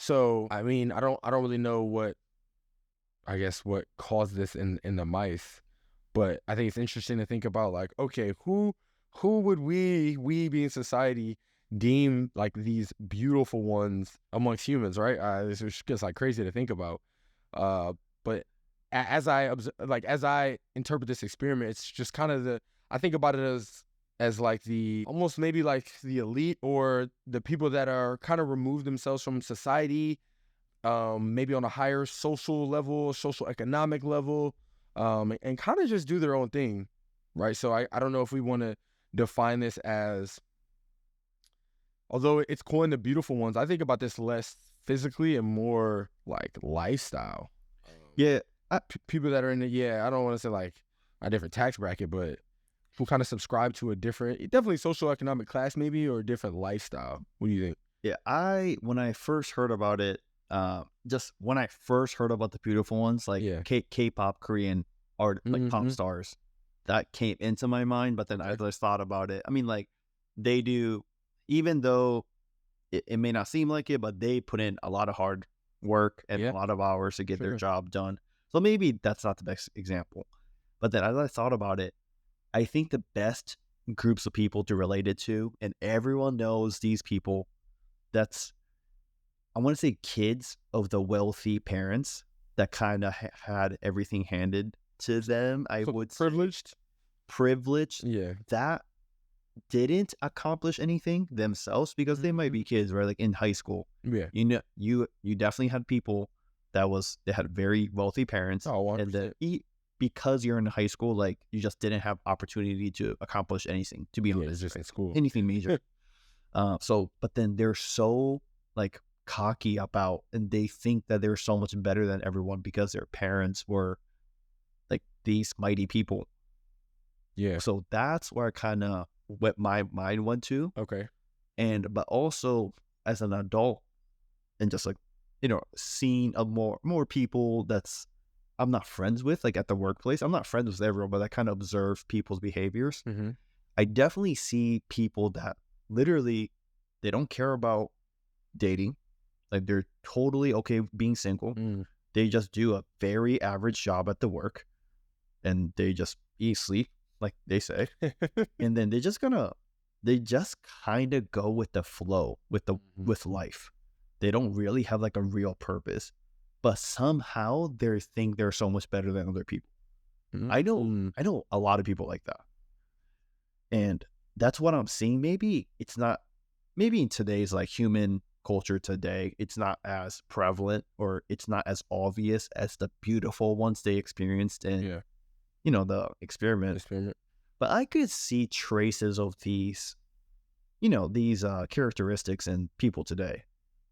So I mean, I don't really know what caused this in the mice, but I think it's interesting to think about, like, okay, who would we being society deem like these beautiful ones amongst humans, right? This is just like crazy to think about. But as I interpret this experiment, it's just kind of I think about it as like the almost maybe like the elite or the people that are kind of removed themselves from society, maybe on a higher social level, social economic level, and kind of just do their own thing, right? So I don't know if we want to define this as, although it's coined the beautiful ones, I think about this less physically and more like lifestyle. Yeah, People that are in I don't want to say like a different tax bracket, but who kind of subscribe to a different, definitely social economic class maybe, or a different lifestyle. What do you think? yeah. When I first heard about it, just when I first heard about the beautiful ones, like K-pop, Korean art, like pop stars, that came into my mind. But then I just thought about it. I mean, like they do, even though it may not seem like it, but they put in a lot of hard work and a lot of hours to get their job done. So maybe that's not the best example. But then as I thought about it, I think the best groups of people to relate it to, and everyone knows these people, that's, I want to say, kids of the wealthy parents that kind of had everything handed to them. I would privileged, yeah, that didn't accomplish anything themselves because they might be kids, right? Like in high school, you know, you definitely had people they had very wealthy parents, and because you're in high school, like you just didn't have opportunity to accomplish anything, to be honest, just in school, anything major. But then they're so like cocky about, and they think that they're so much better than everyone because their parents were like these mighty people. So that's where kind of what my mind went to. But also as an adult, and just like, you know, seeing more people that's I'm not friends with, like at the workplace. I'm not friends with everyone, but I kind of observe people's behaviors. I definitely see people that literally, they don't care about dating. Like they're totally okay being single. They just do a very average job at the work, and they just eat, sleep, like they say. And then they just kind of go with the flow with life. They don't really have like a real purpose, but somehow they think they're so much better than other people. I know a lot of people like that. And that's what I'm seeing. Maybe in today's like human culture today, it's not as prevalent, or it's not as obvious as the beautiful ones they experienced in, you know, the experiment. But I could see traces of these, you know, these characteristics in people today.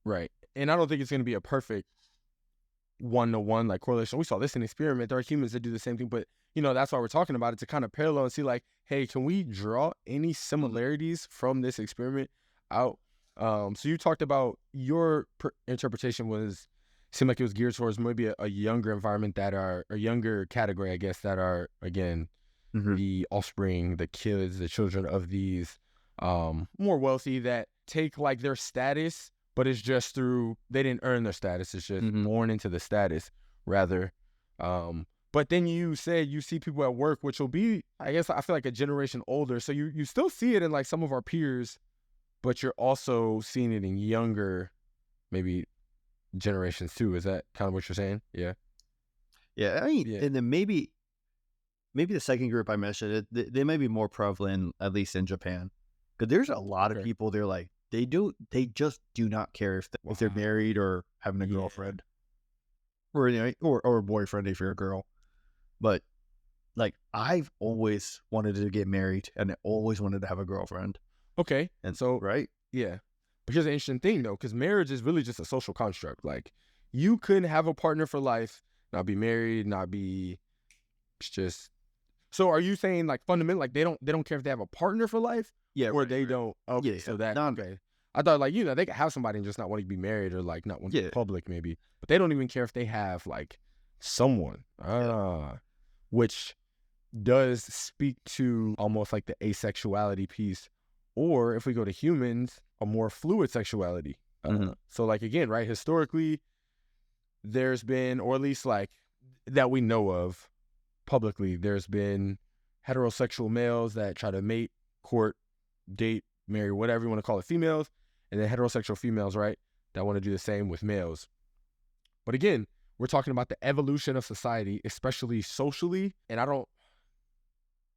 Right. And I don't think it's going to be a perfect one-to-one like correlation. We saw this in experiment. There are humans that do the same thing, but you know, that's why we're talking about it, to kind of parallel and see like, hey, can we draw any similarities from this experiment out? So you talked about your interpretation seemed like it was geared towards maybe a younger environment, that are a younger category, I guess, that are, again, the offspring, the kids, the children of these more wealthy, that take like their status, but it's just through, they didn't earn their status. It's just born into the status, rather. But then you said you see people at work, which will be, I guess, I feel like a generation older. So you still see it in like some of our peers, but you're also seeing it in younger, maybe generations too. Is that kind of what you're saying? Yeah. Yeah. I mean, and then maybe the second group I mentioned, they may be more prevalent, at least in Japan, because there's a lot of people. They're like, they just do not care if they're married or having a girlfriend, or you know, or a boyfriend if you're a girl. But like I've always wanted to get married and I always wanted to have a girlfriend. Okay. And So, right? yeah. But here's an interesting thing, though, because marriage is really just a social construct. Like, you could have a partner for life, not be married, not be just. So, are you saying like fundamentally, like they don't care if they have a partner for life, Yeah. or right, they right. don't? Okay, Yeah, so that not- okay. I thought like they could have somebody and just not want to be married or like not want to be Yeah. public maybe, but they don't even care if they have like someone. Which does speak to almost like the asexuality piece, or if we go to humans, a more fluid sexuality. So like again, right, historically, there's been, or at least like that we know of publicly, there's been heterosexual males that try to mate, court, date, marry, whatever you want to call it, females, and then heterosexual females, right, that want to do the same with males. But again, we're talking about the evolution of society, especially socially, and I don't,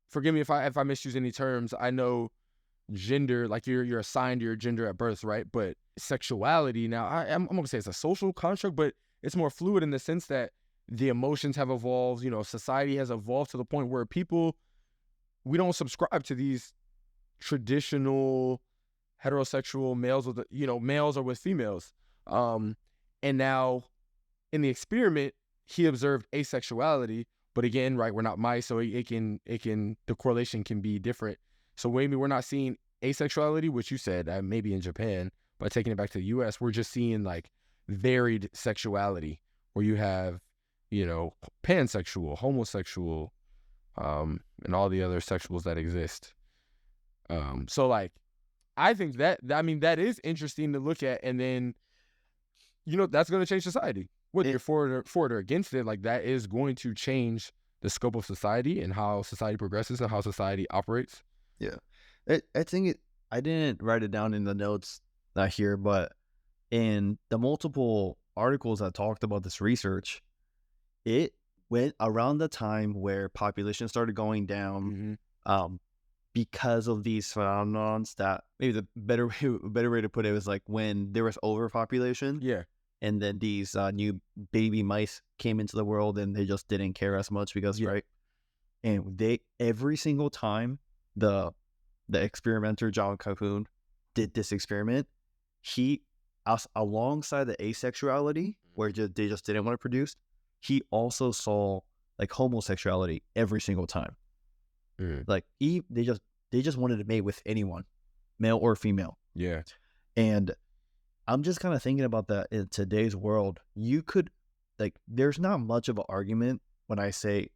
forgive me if I misuse any terms. I know gender, like you're assigned your gender at birth, right? But sexuality now, I'm gonna say it's a social construct, but it's more fluid in the sense that the emotions have evolved. Society has evolved to the point where we don't subscribe to these traditional heterosexual males with males are with females. And now in the experiment, he observed asexuality. But again, right, we're not mice, so the correlation can be different. So maybe we're not seeing asexuality, which you said maybe in Japan, but taking it back to the U.S., we're just seeing like varied sexuality, where you have, pansexual, homosexual, and all the other sexuals that exist. So like, I think that is interesting to look at, and then, that's going to change society. Whether you're for it or against it, like that is going to change the scope of society and how society progresses and how society operates. Yeah. I think I didn't write it down in the notes here, but in the multiple articles that talked about this research, it went around the time where population started going down, because of these phenomenons that maybe the better way to put it was like when there was overpopulation. Yeah. And then these new baby mice came into the world and they just didn't care as much because, right? And every single time the experimenter, John Calhoun, did this experiment, he, alongside the asexuality, where they just didn't want to produce, he also saw like homosexuality every single time. Like they just wanted to mate with anyone, male or female. Yeah. And I'm just kind of thinking about that in today's world. You could, like, there's not much of an argument when I say,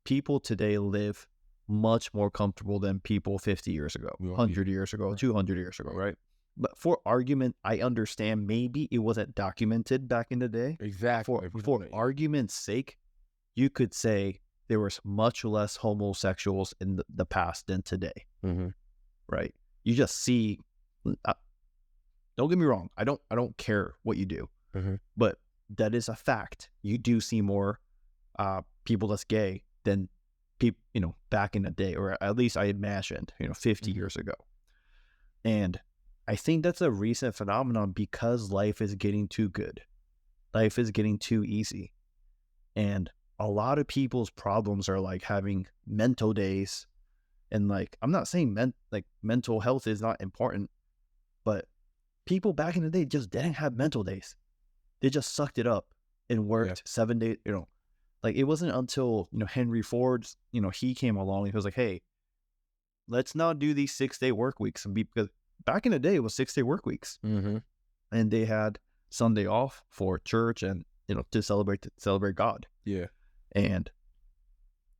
people today live much more comfortable than people 50 years ago, 100 years ago, 200 years ago, right? But for argument, I understand maybe it wasn't documented back in the day. Exactly. For argument's sake, you could say there was much less homosexuals in the past than today, right? You just see... don't get me wrong. I don't care what you do, but that is a fact. You do see more people that's gay than people, back in the day, or at least I imagined, 50 years ago. And I think that's a recent phenomenon because life is getting too good. Life is getting too easy. And a lot of people's problems are like having mental days. And like, I'm not saying mental health is not important, but people back in the day just didn't have mental days. They just sucked it up and worked 7 days, like it wasn't until, Henry Ford, he came along and he was like, hey, let's not do these 6-day work weeks. Because back in the day, it was 6-day work weeks. And they had Sunday off for church and, to celebrate God. Yeah. And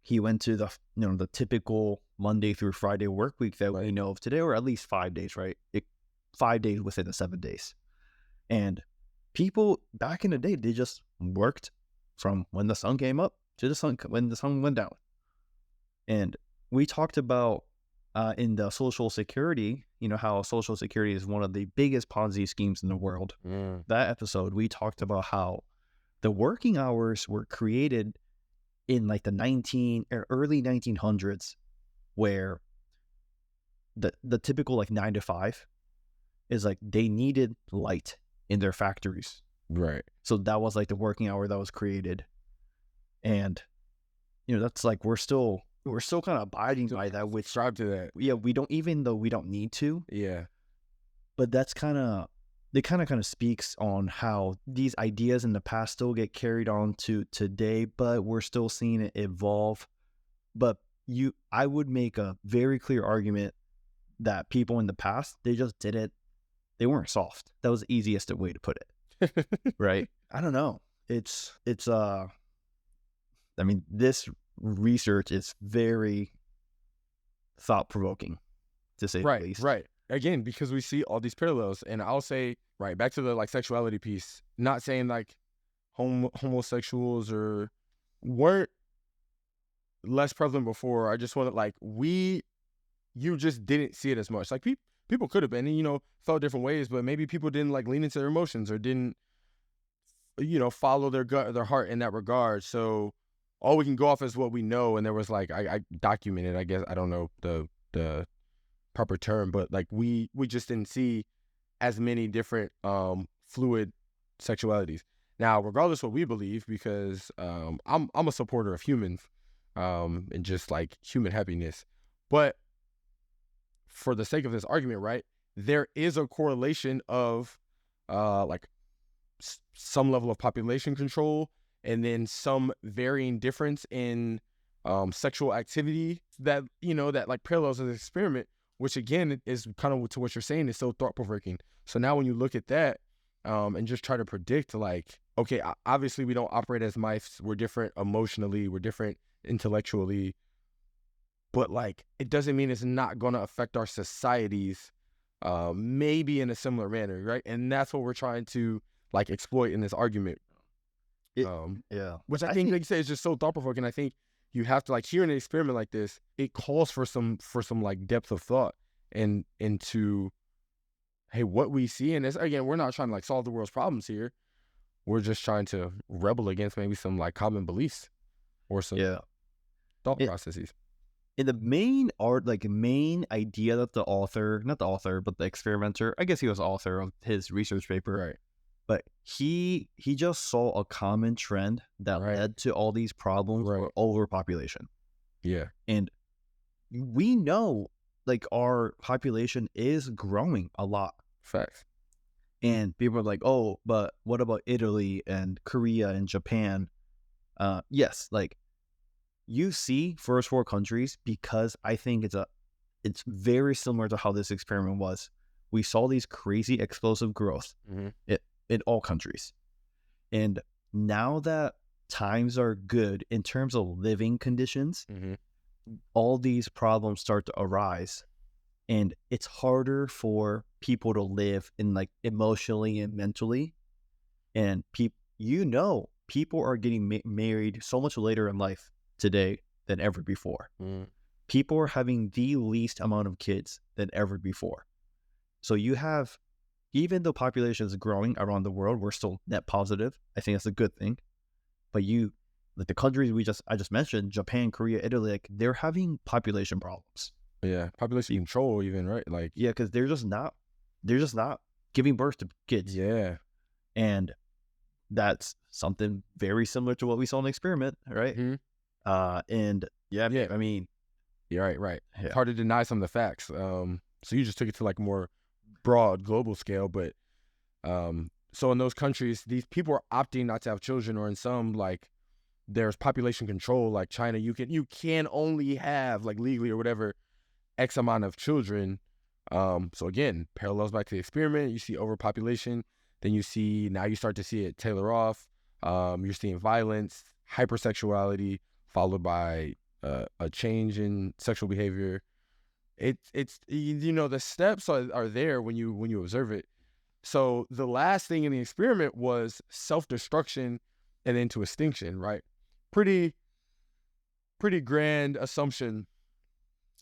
he went to the typical Monday through Friday work week that we know of today, or at least 5 days, right? 5 days within the 7 days. And people back in the day, they just worked from when the sun came up to when the sun went down. And we talked about in the Social Security, how Social Security is one of the biggest Ponzi schemes in the world. That episode, we talked about how the working hours were created in like the early 1900s, where the typical like 9 to 5 is like they needed light in their factories. Right. So that was like the working hour that was created. And that's like we're still kind of abiding by that, which Subscribe to that. we don't, even though we don't need to, Yeah. but that's kind of speaks on how these ideas in the past still get carried on to today, but we're still seeing it evolve. But I would make a very clear argument that people in the past, they just did it. They weren't soft. That was the easiest way to put it. Right? I don't know. It's I mean, this research is very thought-provoking, to say the least. Right. Again, because we see all these parallels, and I'll say, right, back to the like sexuality piece, not saying like homosexuals or weren't less prevalent before. I just want to like, you just didn't see it as much. Like people could have been, you know, felt different ways, but maybe people didn't like lean into their emotions or didn't, you know, follow their gut or their heart in that regard. So all we can go off is what we know. And there was like, I documented, I guess, I don't know the proper term, but like we just didn't see as many different fluid sexualities. Now, regardless what we believe, because I'm a supporter of humans and just like human happiness, but for the sake of this argument, right, there is a correlation of like some level of population control and then some varying difference in sexual activity that, you know, that like parallels this experiment, which again is kind of to what you're saying is so thought-provoking. So now when you look at that and just try to predict, like, okay, obviously we don't operate as mice. We're different emotionally. We're different intellectually. But like, it doesn't mean it's not going to affect our societies maybe in a similar manner, right? And that's what we're trying to like exploit in this argument. Yeah. Which I think, like you said, is just so thought-provoking. I think you have to, like, hear an experiment like this, it calls for some like depth of thought and into, hey, what we see. And it's, again, we're not trying to like solve the world's problems here. We're just trying to rebel against maybe some like common beliefs or some thought processes. In the main idea that not the author, but the experimenter, I guess he was author of his research paper. Right. But he just saw a common trend that led to all these problems for overpopulation. Yeah. And we know like our population is growing a lot. Facts. And people are like, oh, but what about Italy and Korea and Japan? Yes, like you see first world countries, because I think it's very similar to how this experiment was. We saw these crazy explosive growth in all countries. And now that times are good in terms of living conditions, all these problems start to arise. And it's harder for people to live in like emotionally and mentally. And people are getting married so much later in life today than ever before. People are having the least amount of kids than ever before. So you have, even though population is growing around the world, we're still net positive. I think that's a good thing. But like the countries I just mentioned, Japan, Korea, Italy, like they're having population problems. Yeah, population control even, right? Like, yeah, because they're just not giving birth to kids. Yeah. And that's something very similar to what we saw in the experiment, right? And yeah, I mean, you're right. Yeah. It's hard to deny some of the facts. So you just took it to like more broad global scale, but so in those countries, these people are opting not to have children, or in some, like, there's population control, like China, you can only have, like, legally or whatever, X amount of children. So again, parallels back to the experiment. You see overpopulation, then you start to see it tailor off. You're seeing violence, hypersexuality, followed by a change in sexual behavior. It's you know, the steps are there when you observe it. So the last thing in the experiment was self-destruction and then to extinction, right? Pretty grand assumption,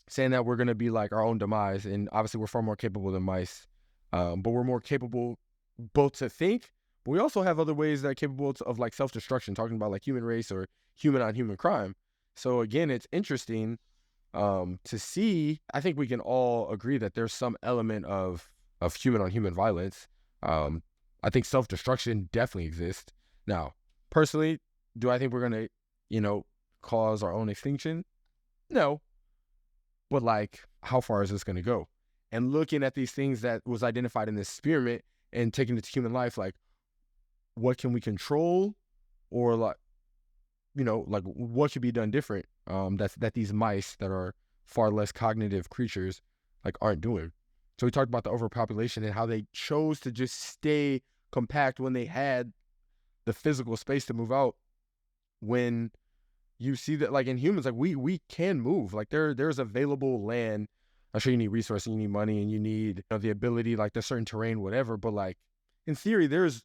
saying that we're going to be like our own demise. And obviously we're far more capable than mice, but we're more capable both to think, but we also have other ways that are capable of like self-destruction, talking about like human race or human on human crime. So again, it's interesting to see. I think we can all agree that there's some element of human on human violence. I think self-destruction definitely exists. Now, personally, do I think we're going to, cause our own extinction? No. But like, how far is this going to go? And looking at these things that was identified in this experiment and taking it to human life, like, what can we control, or like, like what should be done different? That these mice that are far less cognitive creatures like aren't doing. So we talked about the overpopulation and how they chose to just stay compact when they had the physical space to move out. When you see that, like in humans, like we can move. Like there's available land. I'm sure you need resources, you need money, and you need the ability, like there's certain terrain, whatever. But like in theory, there's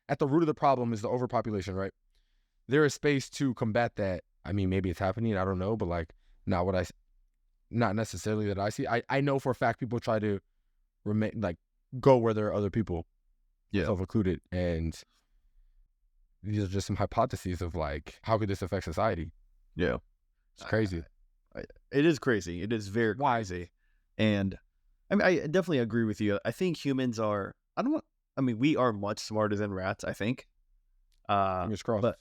at the root of the problem is the overpopulation, right? There is space to combat that. I mean, maybe it's happening, I don't know, but like not necessarily that I see. I know for a fact people try to remain, like, go where there are other people, self included, and these are just some hypotheses of like, how could this affect society? Yeah, it's crazy. It is crazy. It is very crazy, and I mean, I definitely agree with you. I think humans are. We are much smarter than rats, I think. Fingers crossed. But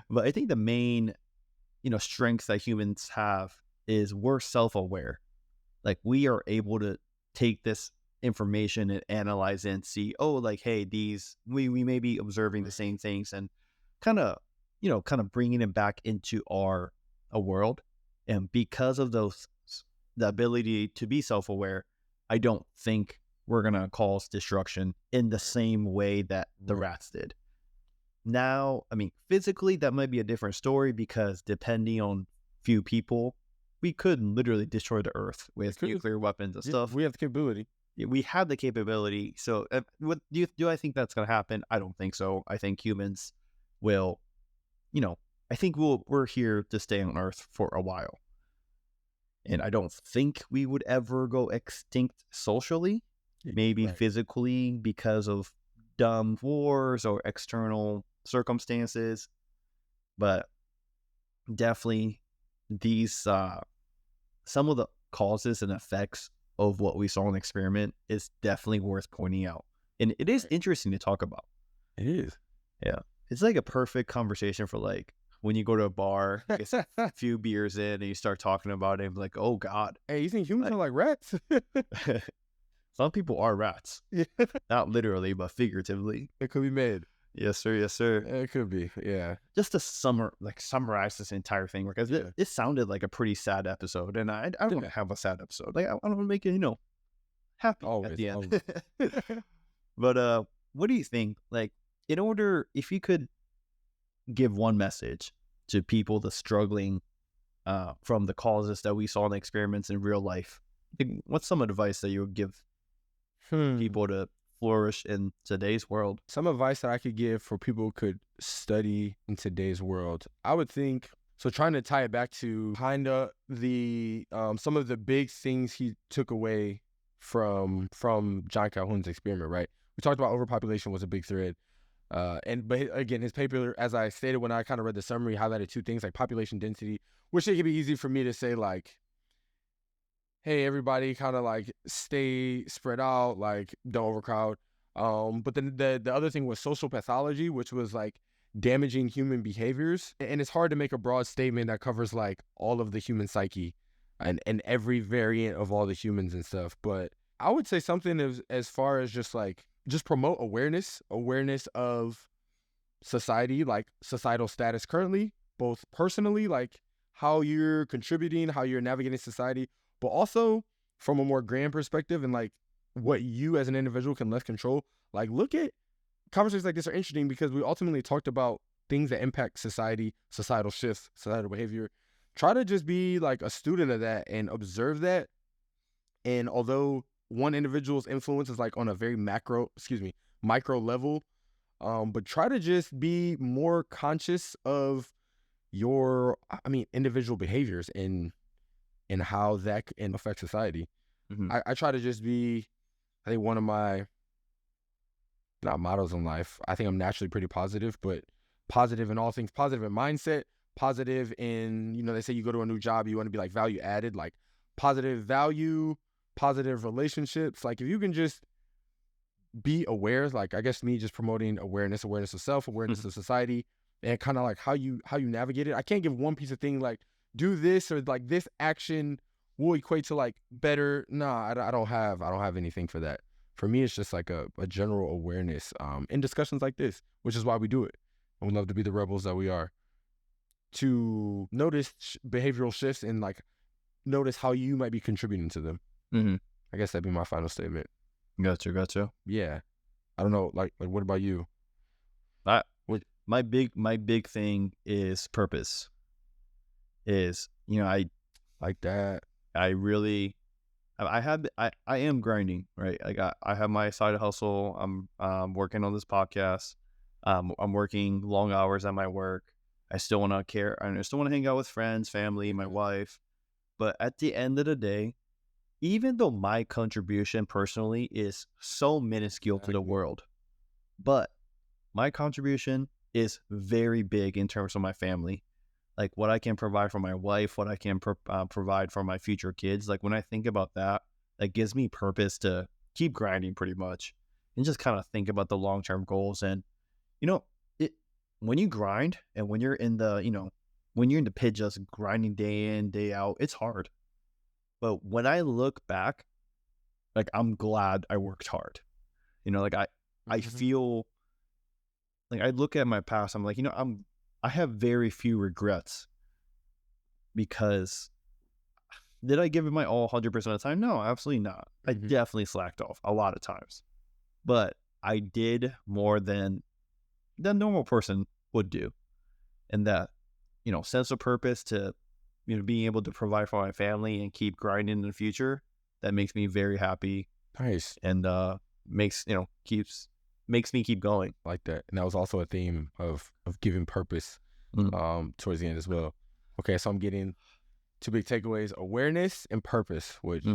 but I think the main, strengths that humans have is we're self-aware. Like we are able to take this information and analyze it and see, oh, like, hey, we may be observing the same things, and kind of bringing it back into a world. And because of the ability to be self-aware, I don't think we're going to cause destruction in the same way that the rats did. Now, I mean, physically, that might be a different story, because depending on few people, we could literally destroy the earth with nuclear weapons and stuff. We have the capability. We have the capability. So what do I think that's going to happen? I don't think so. I think humans will, I think we're here to stay on Earth for a while. And I don't think we would ever go extinct socially, maybe physically, because of dumb wars or external circumstances. But definitely these, some of the causes and effects of what we saw in the experiment is definitely worth pointing out. And it is interesting to talk about. It is. Yeah. It's like a perfect conversation for like when you go to a bar, get a few beers in, and you start talking about it, and like, oh God. Hey, you think humans are like rats? Some people are rats. Yeah. Not literally, but figuratively. It could be made. Yes, sir. Yes, sir. It could be. Yeah. Just to summarize this entire thing, because it sounded like a pretty sad episode, and I don't want to have a sad episode. Like I want to make it, happy always, at the end. But what do you think? Like, if you could give one message to people that's struggling from the causes that we saw in the experiments in real life, what's some advice that you would give people to flourish in today's world? Some advice that I could give for people who could study in today's world, I would think, so trying to tie it back to kind of the some of the big things he took away from John Calhoun's experiment, right? We talked about overpopulation was a big thread. But again, his paper, as I stated when I kind of read the summary, highlighted two things, like population density, which it could be easy for me to say, like, hey, everybody kind of like stay spread out, like don't overcrowd. But then the other thing was social pathology, which was like damaging human behaviors. And it's hard to make a broad statement that covers like all of the human psyche and every variant of all the humans and stuff. But I would say something as far as just promote awareness of society, like societal status currently, both personally, like how you're contributing, how you're navigating society, but also from a more grand perspective and like what you as an individual can less control. Like, look at conversations like this are interesting because we ultimately talked about things that impact society, societal shifts, societal behavior. Try to just be like a student of that and observe that. And although one individual's influence is like on a very micro level, but try to just be more conscious of your, individual behaviors and how that can affect society. Mm-hmm. I try to just be, I think one of my, not mottos in life, I think I'm naturally pretty positive, but positive in all things, positive in mindset, positive in, they say you go to a new job, you want to be like value added, like positive value, positive relationships. Like if you can just be aware, like I guess me just promoting awareness of self, awareness of society, and kind of like how you navigate it. I can't give one piece of thing like do this or like this action will equate to like better. Nah, I don't have anything for that. For me, it's just like a general awareness in discussions like this, which is why we do it. And we love to be the rebels that we are, to notice behavioral shifts and like notice how you might be contributing to them. Mm-hmm. I guess that'd be my final statement. Gotcha. Yeah. I don't know. Like what about you? My big thing is purpose. Is, I Like that. I am grinding, right? I have my side hustle. I'm working on this podcast. I'm working long hours at my work. I still want to care. I still want to hang out with friends, family, my wife. But at the end of the day, even though my contribution personally is so minuscule to the world, but my contribution is very big in terms of my family. Like what I can provide for my wife, what I can provide for my future kids. Like when I think about that, that gives me purpose to keep grinding pretty much and just kind of think about the long-term goals. And, when you grind and when you're in the pit just grinding day in, day out, it's hard. But when I look back, like I'm glad I worked hard. I feel like I look at my past, I'm like, I have very few regrets because did I give it my all 100% of the time? No, absolutely not. I definitely slacked off a lot of times, but I did more than the normal person would do. And that, sense of purpose to, being able to provide for my family and keep grinding in the future, that makes me very happy. Nice. And makes me keep going. Like that. And that was also a theme of giving purpose towards the end as well. Okay, so I'm getting two big takeaways: awareness and purpose, which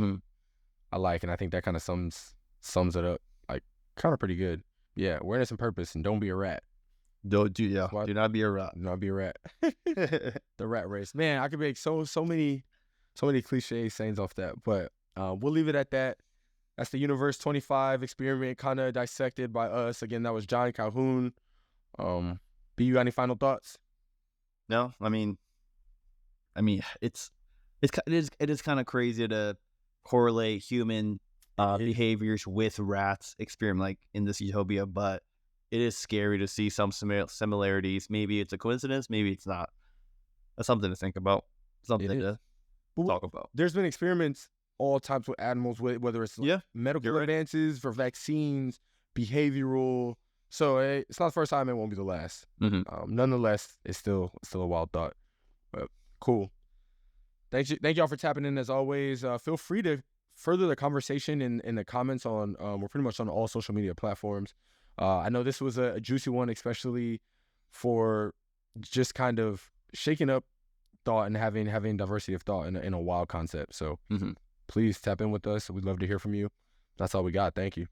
I like, and I think that kind of sums it up like kind of pretty good. Yeah, awareness and purpose, and don't be a rat. Do not be a rat. Do not be a rat. The rat race. Man, I could make so many cliche sayings off that, but we'll leave it at that. That's the Universe 25 experiment kind of dissected by us. Again, that was John Calhoun. B, you got any final thoughts? No, I mean, it is kind of crazy to correlate human behaviors with rats experiment like in this utopia, but it is scary to see some similarities. Maybe it's a coincidence, maybe it's not. That's something to think about, something to talk about. There's been experiments all types with animals, whether it's medical advances for vaccines, behavioral. So it's not the first time, it won't be the last. Nonetheless, it's still a wild thought. But cool. Thank y'all for tapping in as always. Feel free to further the conversation in the comments on. We're pretty much on all social media platforms. I know this was a juicy one, especially for just kind of shaking up thought and having diversity of thought in a wild concept. So please tap in with us. We'd love to hear from you. That's all we got. Thank you.